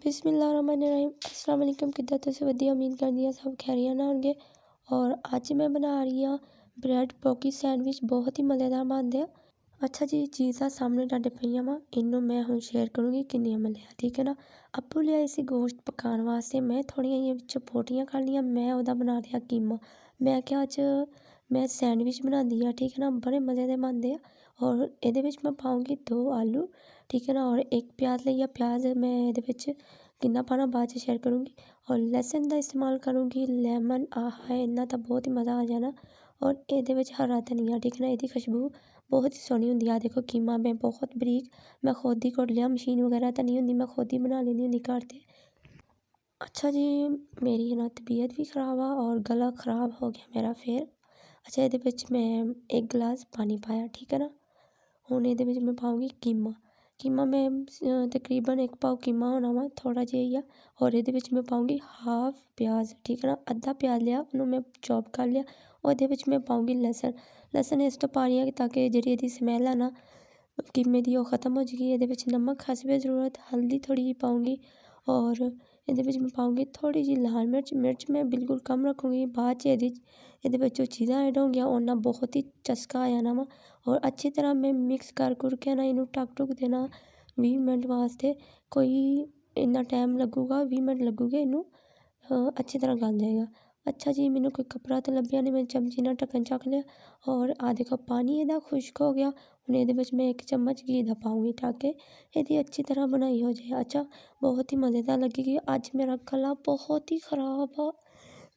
बिस्मिल्लाहिर्रहमानिर्रहीम अस्सलाम वालेकुम। किद्दां तुसीं वधिया, उम्मीद करदी हां सब खैरियत नाल होणगे। और अज मैं बना रही हाँ ब्रैड पॉकी सैंडविच, बहुत ही मज़ेदार बनते हैं। अच्छा जी, चीज़ां सामने तुहाडे पईयां वा, इनू मैं हुण शेयर करूँगी किन्नियां मैं लिया, ठीक है ना। अप्पू लिया इसी गोश्त पकाने वास्ते, मैं थोड़ियां जिहियां विचों पोटियां कढ लियां, मैं ओहदा बना लिया कीमा। मैं क्या अज मैं सैंडविच बनांदी हाँ, ठीक है ना, बड़े मज़े दे बनदे आ। और इहदे विच मैं पाऊँगी 2 आलू, ठीक है ना, और 1 प्याज लिया। प्याज मैं इहदे विच किन्ना पाना बाद च शेयर करूँगी। और लहसुन का इस्तेमाल करूँगी, लेमन, आहा इन्ना तो बहुत ही मज़ा आ जाना। और इहदे विच हरा धनिया, ठीक है ना, इहदी खुशबू बहुत ही सोहनी हुंदी आ। देखो कीमा मैं बहुत बरीक मैं खुद ही घुट लिया, मशीन वगैरह तो नहीं हुंदी, मैं खुद ही बना लैंदी हुंदी घर ते। अच्छा जी, मेरी है ना तबीयत भी ख़राब आ और गला ख़राब हो गया मेरा फिर। अच्छा, इहदे विच मैं 1 गिलास पानी पाया, ठीक है ना। हुण इहदे विच मैं पाऊँगी कीमा। कीमा मैं तकरीबन 1 पाव कीमा होना वा, थोड़ा जिहा ही आ। और इहदे विच मैं पाऊँगी हाफ प्याज, ठीक है ना, अद्धा प्याज लिया, उहनूं मैं चॉप कर लिया। और इहदे विच मैं पाऊँगी लहसुन। लहसुन इस तो पा रही हां ताकि जिहड़ी इहदी स्मैल है ना कीमे दी ओह खत्म हो जाएगी। इहदे विच नमक हसबे ज़रूरत, हल्दी थोड़ी जी पाऊँगी। और इहदे विच मैं पाऊँगी थोड़ी जी लाल मिर्च। मिर्च मैं बिल्कुल कम रखूँगी, बाद च इहदे विच जो चीज़ां ऐड होंगियां उहदे नाल बहुत ही चस्का आ जाना वा। और अच्छी तरह मैं मिक्स कर कुर के ना इनू ढक ढुक देना 20 मिनट वास्ते। कोई इन्ना टाइम लगूगा, 20 मिनट लगूगे इनू अच्छी तरह गल जाएगा। अच्छा जी, मैनू कोई कपड़ा तो लभ्या नहीं, मैं चमची नाल ढक्कन चक लिया। और आ देखो पानी इहदा खुश्क हो गया। हुण इहदे विच मैं 1 चम्मच घी दा पाऊँगी ताकि इहदी अच्छी तरह बुनाई हो जाए। अच्छा, बहुत ही मज़ेदार लगेगी। अज मेरा गला बहुत ही ख़राब आ,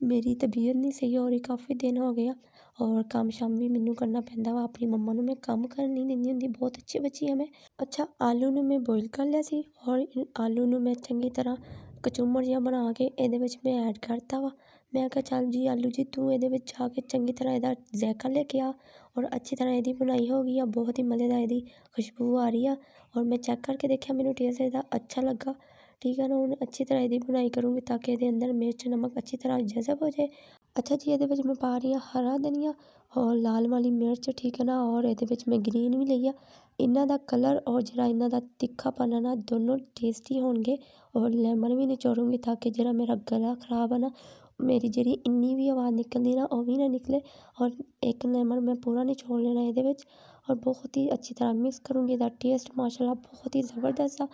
मेरी तबीयत नहीं सही हो रही, काफ़ी दिन हो गए आ। और काम शाम भी मैनू करना पैंदा वा, अपनी मम्मा नूं मैं काम करन नहीं दिंदी हुंदी, बहुत अच्छी बच्ची हां मैं। अच्छा, आलू नूं मैं बॉयल कर लिया सी और आलू नूं मैं चंगी तरह कचुम्बर जिहा बना के इहदे विच मैं ऐड करता वा। मैं कहा चल जी आलू जी, तू इहदे विच जाके चंगी तरह इहदा जायका लेके आ। और अच्छी तरह इहदी बुनाई हो गई आ, बहुत ही मज़ेदार इहदी खुशबू आ रही आ। और मैं चेक करके देखिया, मैनू टेस्ट इहदा अच्छा लगा, ठीक है ना। हुण अच्छी तरह इहदी बुनाई करूँगी ताकि इहदे अंदर मिर्च नमक अच्छी तरह जज़ब हो जाए। अच्छा जी, इहदे विच मैं पा रही हां हरा धनिया और लाल वाली मिर्च, ठीक है ना। और इहदे विच मैं ग्रीन भी लई आ। इन्हां दा कलर और जिहड़ा इन्हां दा तिक्खापन है ना, दोनों टेस्टी होणगे। और लेमन भी निचोड़ूंगी ताकि जिहड़ा मेरा गला ख़राब है ना, मेरी जिहड़ी इन्नी भी आवाज़ निकलदी ना ओह भी ना निकले। और 1 लेमन मैं पूरा निचोड़ लेना इहदे विच। और बहुत ही अच्छी तरह मिक्स करूँगी। इहदा टेस्ट माशाअल्लाह बहुत ही ज़बरदस्त आ।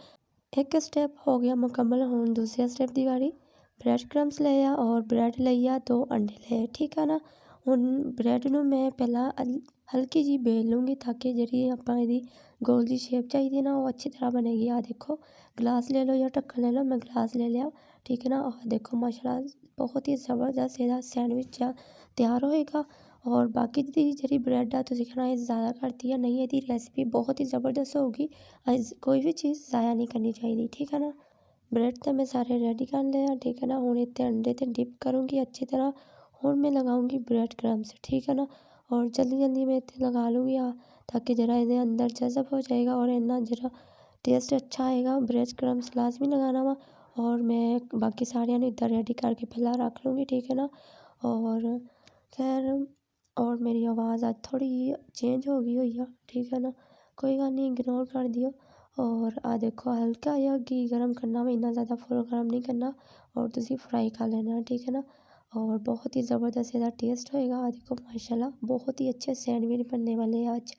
एक स्टेप हो गया मुकम्मल, हुण दूसरे स्टेप दी बारी। ब्रैड क्रम्स ले आ और ब्रैड लई आ, 2 अंडे ले, ठीक है ना। हुण ब्रैड नूं मैं पहला हल्की जी बेल लूँगी ताकि जिहड़ी आपां इहदी गोल जी शेप चाहिदी ना वो अच्छी तरह बनेगी। आ देखो गिलास ले लो या ढक्कन ले लो, मैं गिलास ले लिया, ठीक है ना। और देखो माशाल्लाह बहुत ही ज़बरदस्त इहदा सैंडविच तैयार होएगा। और बाकी दी जिहड़ी ब्रैड आ तुसीं कहना एह् ज़्यादा करती है, नहीं, इहदी रेसिपी बहुत ही ज़बरदस्त होगी। कोई भी चीज़ ज़ाया नहीं करनी चाहिए, ठीक है ना। ब्रेड तो मैं सारे रेडी कर ले आ, ठीक है ना। हुण इत्ते अंडे ते डिप करूँगी अच्छी तरह। हुण मैं लगाऊँगी ब्रेड क्रम्स, ठीक है ना। और जल्दी जल्दी मैं इत्ते लगा लूँगी ताकि जरा इहदे अंदर जज़ब हो जाएगा और इन्ना जरा टेस्ट अच्छा आएगा। ब्रेड क्रम्स लाजमी लगाना वा। और मैं बाकी सारियां नूं इद्दां रेडी करके पहला रख लूँगी, ठीक है ना। और खैर और मेरी आवाज़ अज थोड़ी चेंज हो गई हुई आ, ठीक है ना, कोई गल नहीं, इग्नोर कर दियो। और आ देखो हल्का जिहा घी गर्म करना वा, इन्ना ज़्यादा फुल गर्म नहीं करना। और तुसीं फ्राई कर लेना, ठीक है ना। और बहुत ही ज़बरदस्त इहदा टेस्ट होएगा। आ देखो माशाल्लाह बहुत ही अच्छे सैंडविच बनने वाले हैं आज।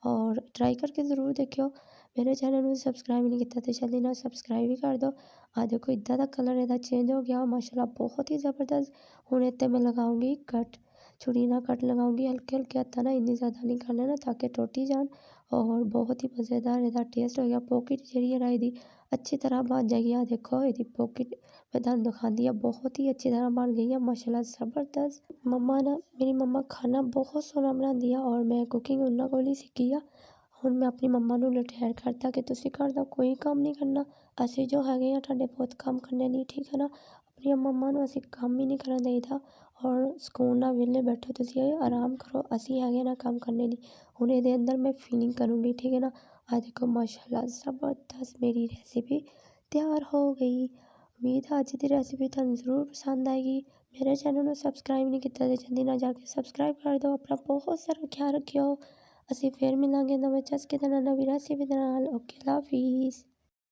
और ट्राई करके ज़रूर देखियो। मेरे चैनल नूं सब्सक्राइब नहीं कीता ते जल्दी नाल सब्सक्राइब भी कर दो। आ देखो इद्दां दा कलर इहदा चेंज हो गया माशाल्लाह बहुत ही ज़बरदस्त। हुण इत्ते मैं लगाऊँगी कट, छुरी नाल कट लगाऊँगी हल्के हल्के हत्थां नाल, इन्नी ज़्यादा नहीं करना ना ताकि टुट ही जान। और बहुत ही मज़ेदार इहदा टेस्ट हो गया। पॉकेट जिहड़ी है ना इहदी अच्छी तरह बन जाएगी। आ देखो इहदी पॉकेट मैं तुहानूं दिखांदी आ, बहुत ही अच्छी तरह बन गई है माशाल्लाह ज़बरदस्त। मम्मा ना मेरी मम्मा खाना बहुत सोहना बनांदी आ और मैं कुकिंग उन्हां कोल ही सिक्खी आ। ਹੁਣ ਮੈਂ ਆਪਣੀ ਮੰਮਾ ਨੂੰ ਰਿਟਾਇਰ ਕਰਤਾ ਕਿ ਤੁਸੀਂ ਘਰ ਦਾ ਕੋਈ ਕੰਮ ਨਹੀਂ ਕਰਨਾ, ਅਸੀਂ ਜੋ ਹੈਗੇ ਆ ਤੁਹਾਡੇ ਬਹੁਤ ਕੰਮ ਕਰਨੇ ਨਹੀਂ, ਠੀਕ ਹੈ ਨਾ। ਆਪਣੀਆਂ ਮੰਮਾ ਨੂੰ ਅਸੀਂ ਕੰਮ ਹੀ ਨਹੀਂ ਕਰਨ ਦੇਈਦਾ ਔਰ ਸਕੂਨ ਨਾਲ ਵਿਹਲੇ ਬੈਠੋ, ਤੁਸੀਂ ਆਰਾਮ ਕਰੋ, ਅਸੀਂ ਹੈਗੇ ਨਾ ਕੰਮ ਕਰਨੇ ਨਹੀਂ। ਹੁਣ ਇਹਦੇ ਅੰਦਰ ਮੈਂ ਫੀਲਿੰਗ ਕਰੂੰਗੀ, ਠੀਕ ਹੈ ਨਾ। ਆ ਦੇਖੋ ਮਾਸ਼ਾਅੱਲਾ ਜ਼ਬਰਦਸਤ ਮੇਰੀ ਰੈਸਿਪੀ ਤਿਆਰ ਹੋ ਗਈ। ਉਮੀਦ ਹੈ ਅੱਜ ਦੀ ਰੈਸਿਪੀ ਤੁਹਾਨੂੰ ਜ਼ਰੂਰ ਪਸੰਦ ਆਏਗੀ। ਮੇਰੇ ਚੈਨਲ ਨੂੰ ਸਬਸਕ੍ਰਾਈਬ ਨਹੀਂ ਕੀਤਾ ਤੇ ਜਲਦੀ ਨਾਲ ਜਾ ਕੇ ਸਬਸਕ੍ਰਾਈਬ ਕਰ ਦਿਓ। ਆਪਣਾ ਬਹੁਤ ਸਾਰਾ ਖਿਆਲ ਰੱਖਿਓ। ਅਸੀਂ ਫਿਰ ਮਿਲਾਂਗੇ ਨਵੇਂ ਚਸਕੇ ਦੇ ਨਾਲ, ਨਵੀਂ ਰੈਸਿਪੀ ਦੇ ਨਾਲ। ਓਕੇ, ਅੱਲਾ ਹਾਫਿਜ਼।